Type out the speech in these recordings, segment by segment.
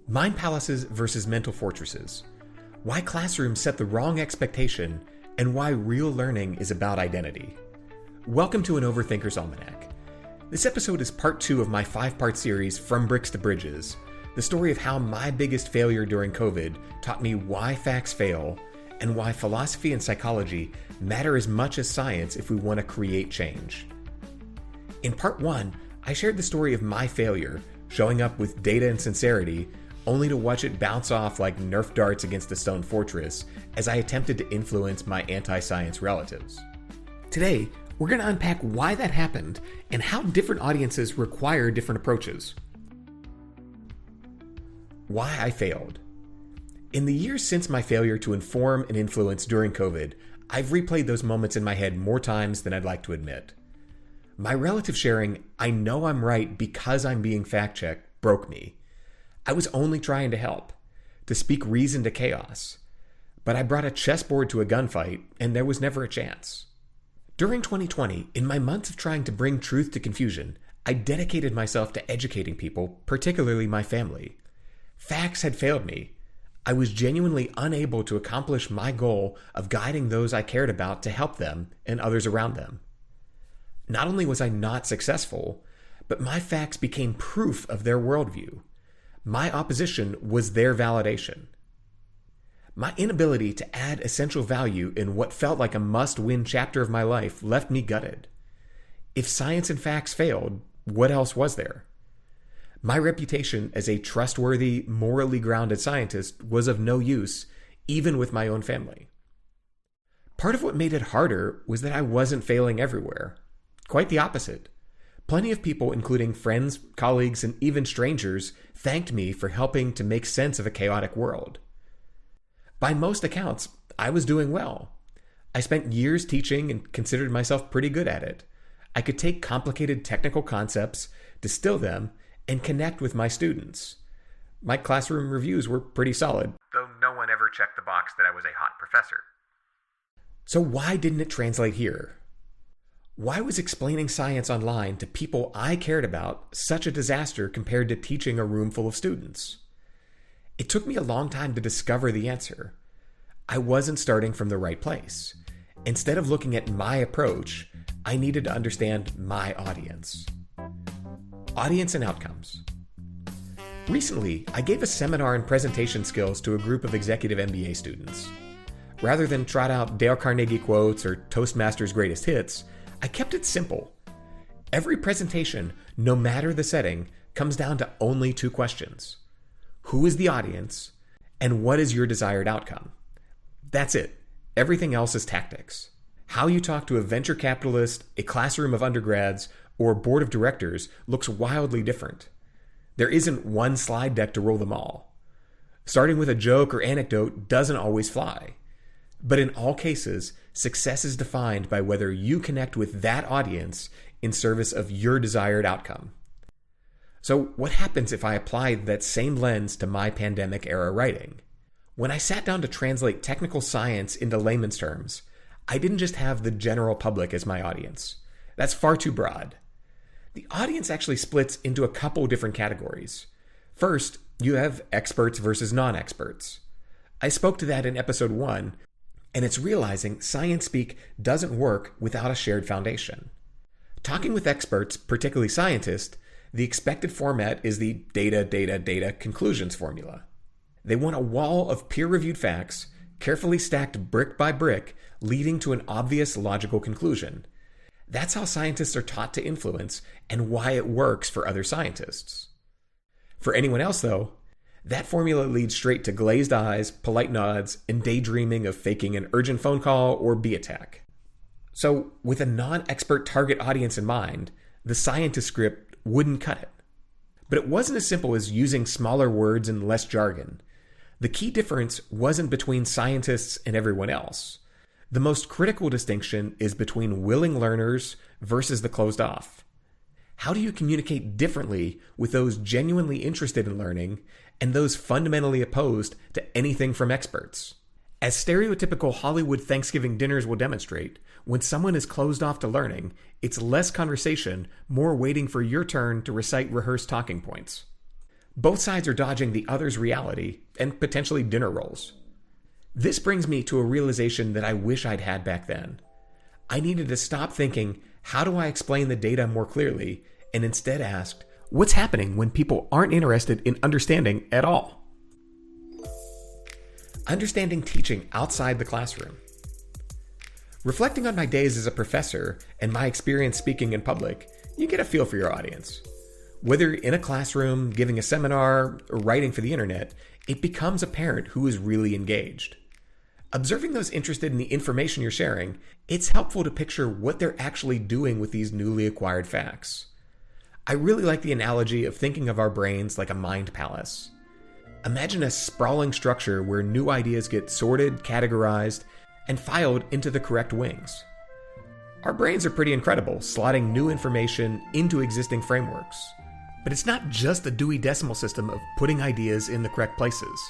Mind palaces versus mental fortresses. Why classrooms set the wrong expectation, and why real learning is about identity. Welcome to an Overthinker's Almanac. This episode is part 2 of my 5-part series, From Bricks to Bridges, the story of how my biggest failure during COVID taught me why facts fail, and why philosophy and psychology matter as much as science if we want to create change. In part 1, I shared the story of my failure, showing up with data and sincerity, only to watch it bounce off like Nerf darts against a stone fortress as I attempted to influence my anti-science relatives. Today, we're going to unpack why that happened and how different audiences require different approaches. Why I failed. In the years since my failure to inform and influence during COVID, I've replayed those moments in my head more times than I'd like to admit. My relative sharing, I know I'm right because I'm being fact-checked, broke me. I was only trying to help, to speak reason to chaos. But I brought a chessboard to a gunfight, and there was never a chance. During 2020, in my months of trying to bring truth to confusion, I dedicated myself to educating people, particularly my family. Facts had failed me. I was genuinely unable to accomplish my goal of guiding those I cared about to help them and others around them. Not only was I not successful, but my facts became proof of their worldview. My opposition was their validation. My inability to add essential value in what felt like a must-win chapter of my life left me gutted. If science and facts failed, what else was there? My reputation as a trustworthy, morally grounded scientist was of no use, even with my own family. Part of what made it harder was that I wasn't failing everywhere. Quite the opposite. Plenty of people, including friends, colleagues, and even strangers, thanked me for helping to make sense of a chaotic world. By most accounts, I was doing well. I spent years teaching and considered myself pretty good at it. I could take complicated technical concepts, distill them, and connect with my students. My classroom reviews were pretty solid, though no one ever checked the box that I was a hot professor. So why didn't it translate here? Why was explaining science online to people I cared about such a disaster compared to teaching a room full of students? It took me a long time to discover the answer. I wasn't starting from the right place. Instead of looking at my approach, I needed to understand my audience. Audience and outcomes. Recently, I gave a seminar in presentation skills to a group of executive MBA students. Rather than trot out Dale Carnegie quotes or Toastmasters greatest hits, I kept it simple. Every presentation, no matter the setting, comes down to only 2 questions. Who is the audience, and what is your desired outcome? That's it. Everything else is tactics. How you talk to a venture capitalist, a classroom of undergrads, or board of directors looks wildly different. There isn't one slide deck to rule them all. Starting with a joke or anecdote doesn't always fly. But in all cases, success is defined by whether you connect with that audience in service of your desired outcome. So what happens if I apply that same lens to my pandemic-era writing? When I sat down to translate technical science into layman's terms, I didn't just have the general public as my audience. That's far too broad. The audience actually splits into a couple different categories. First, you have experts versus non-experts. I spoke to that in episode 1, and it's realizing science speak doesn't work without a shared foundation. Talking with experts, particularly scientists, the expected format is the data conclusions formula. They want a wall of peer-reviewed facts, carefully stacked brick by brick, leading to an obvious logical conclusion. That's how scientists are taught to influence and why it works for other scientists. For anyone else, though, that formula leads straight to glazed eyes, polite nods, and daydreaming of faking an urgent phone call or bee attack. So, with a non-expert target audience in mind, the scientist script wouldn't cut it. But it wasn't as simple as using smaller words and less jargon. The key difference wasn't between scientists and everyone else. The most critical distinction is between willing learners versus the closed off. How do you communicate differently with those genuinely interested in learning and those fundamentally opposed to anything from experts? As stereotypical Hollywood Thanksgiving dinners will demonstrate, when someone is closed off to learning, it's less conversation, more waiting for your turn to recite rehearsed talking points. Both sides are dodging the other's reality and potentially dinner rolls. This brings me to a realization that I wish I'd had back then. I needed to stop thinking, how do I explain the data more clearly, and instead asked, what's happening when people aren't interested in understanding at all? Understanding teaching outside the classroom. Reflecting on my days as a professor and my experience speaking in public, you get a feel for your audience. Whether in a classroom, giving a seminar, or writing for the internet, it becomes apparent who is really engaged. Observing those interested in the information you're sharing, it's helpful to picture what they're actually doing with these newly acquired facts. I really like the analogy of thinking of our brains like a mind palace. Imagine a sprawling structure where new ideas get sorted, categorized, and filed into the correct wings. Our brains are pretty incredible, slotting new information into existing frameworks. But it's not just the Dewey Decimal System of putting ideas in the correct places.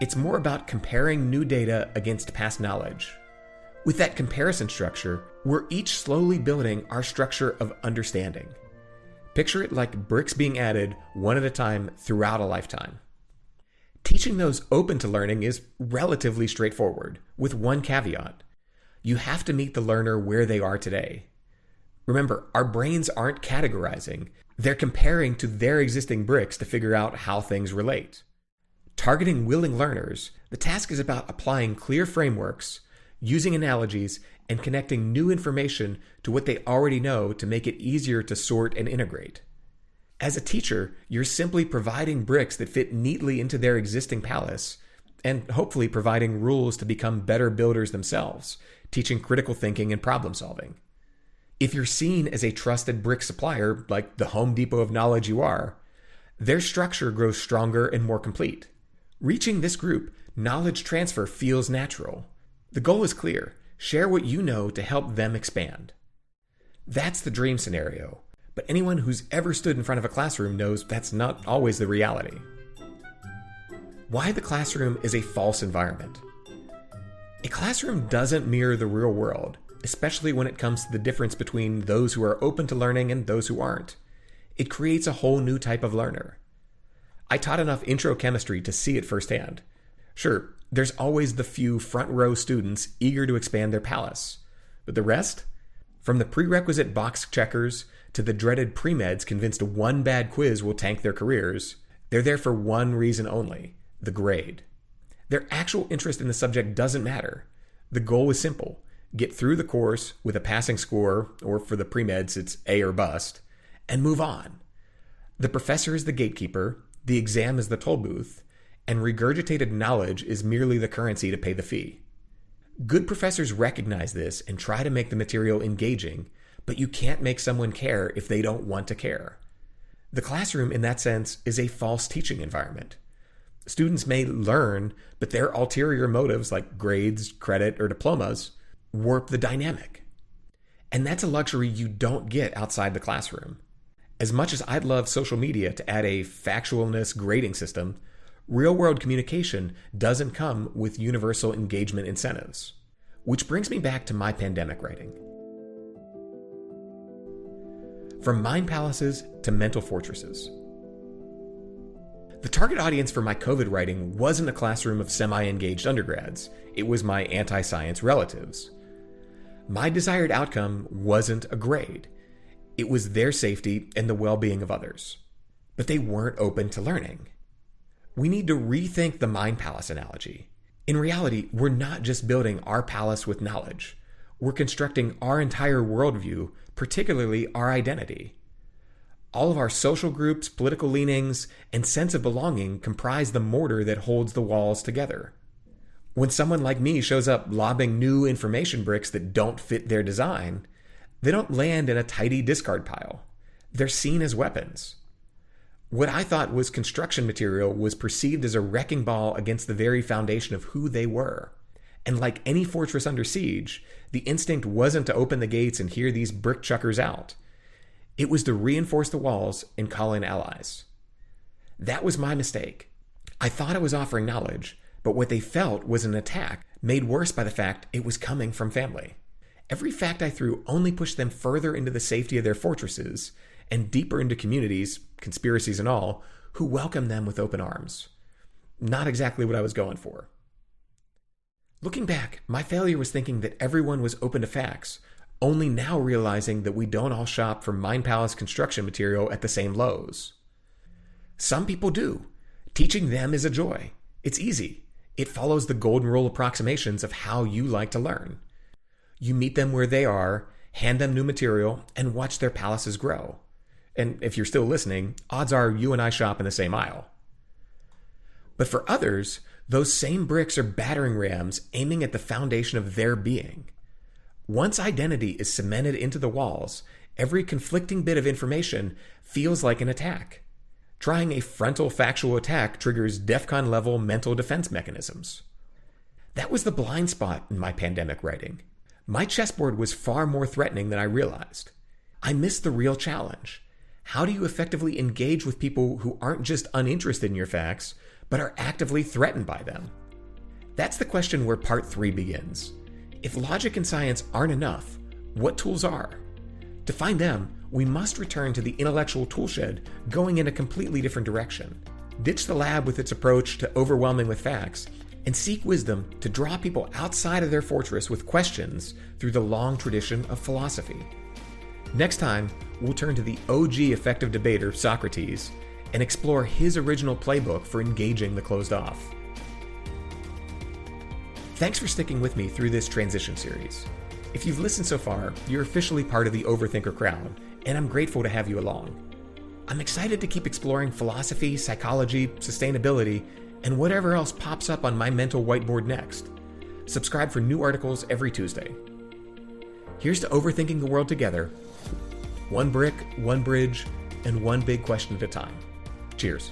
It's more about comparing new data against past knowledge. With that comparison structure, we're each slowly building our structure of understanding. Picture it like bricks being added one at a time throughout a lifetime. Teaching those open to learning is relatively straightforward, with one caveat. You have to meet the learner where they are today. Remember, our brains aren't categorizing. They're comparing to their existing bricks to figure out how things relate. Targeting willing learners, the task is about applying clear frameworks, using analogies, and connecting new information to what they already know to make it easier to sort and integrate. As a teacher, you're simply providing bricks that fit neatly into their existing palace, and hopefully providing rules to become better builders themselves, teaching critical thinking and problem solving. If you're seen as a trusted brick supplier, like the Home Depot of knowledge you are, their structure grows stronger and more complete. Reaching this group, knowledge transfer feels natural. The goal is clear. Share what you know to help them expand. That's the dream scenario, but anyone who's ever stood in front of a classroom knows that's not always the reality. Why the classroom is a false environment. A classroom doesn't mirror the real world, especially when it comes to the difference between those who are open to learning and those who aren't. It creates a whole new type of learner. I taught enough intro chemistry to see it firsthand. Sure, there's always the few front row students eager to expand their palace. But the rest? From the prerequisite box checkers to the dreaded pre-meds convinced one bad quiz will tank their careers, they're there for one reason only, the grade. Their actual interest in the subject doesn't matter. The goal is simple. Get through the course with a passing score, or for the pre-meds it's A or bust, and move on. The professor is the gatekeeper, the exam is the toll booth, and regurgitated knowledge is merely the currency to pay the fee. Good professors recognize this and try to make the material engaging, but you can't make someone care if they don't want to care. The classroom, in that sense, is a false teaching environment. Students may learn, but their ulterior motives like grades, credit, or diplomas warp the dynamic. And that's a luxury you don't get outside the classroom. As much as I'd love social media to add a factualness grading system, real-world communication doesn't come with universal engagement incentives. Which brings me back to my pandemic writing. From mind palaces to mental fortresses. The target audience for my COVID writing wasn't a classroom of semi-engaged undergrads. It was my anti-science relatives. My desired outcome wasn't a grade. It was their safety and the well-being of others. But they weren't open to learning. We need to rethink the mind palace analogy. In reality, we're not just building our palace with knowledge. We're constructing our entire worldview, particularly our identity. All of our social groups, political leanings, and sense of belonging comprise the mortar that holds the walls together. When someone like me shows up lobbing new information bricks that don't fit their design, they don't land in a tidy discard pile. They're seen as weapons. What I thought was construction material was perceived as a wrecking ball against the very foundation of who they were. And like any fortress under siege, the instinct wasn't to open the gates and hear these brick chuckers out. It was to reinforce the walls and call in allies. That was my mistake. I thought I was offering knowledge, but what they felt was an attack, made worse by the fact it was coming from family. Every fact I threw only pushed them further into the safety of their fortresses and deeper into communities, conspiracies and all, who welcome them with open arms. Not exactly what I was going for. Looking back, my failure was thinking that everyone was open to facts, only now realizing that we don't all shop for Mind Palace construction material at the same Lowe's. Some people do. Teaching them is a joy. It's easy. It follows the golden rule approximations of how you like to learn. You meet them where they are, hand them new material, and watch their palaces grow. And if you're still listening, odds are you and I shop in the same aisle. But for others, those same bricks are battering rams aiming at the foundation of their being. Once identity is cemented into the walls, every conflicting bit of information feels like an attack. Trying a frontal factual attack triggers DEFCON level mental defense mechanisms. That was the blind spot in my pandemic writing. My chessboard was far more threatening than I realized. I missed the real challenge. How do you effectively engage with people who aren't just uninterested in your facts, but are actively threatened by them? That's the question where part 3 begins. If logic and science aren't enough, what tools are? To find them, we must return to the intellectual toolshed going in a completely different direction. Ditch the lab with its approach to overwhelming with facts, and seek wisdom to draw people outside of their fortress with questions through the long tradition of philosophy. Next time, we'll turn to the OG effective debater, Socrates, and explore his original playbook for engaging the closed off. Thanks for sticking with me through this transition series. If you've listened so far, you're officially part of the Overthinker crowd, and I'm grateful to have you along. I'm excited to keep exploring philosophy, psychology, sustainability, and whatever else pops up on my mental whiteboard next. Subscribe for new articles every Tuesday. Here's to overthinking the world together, one brick, one bridge, and one big question at a time. Cheers.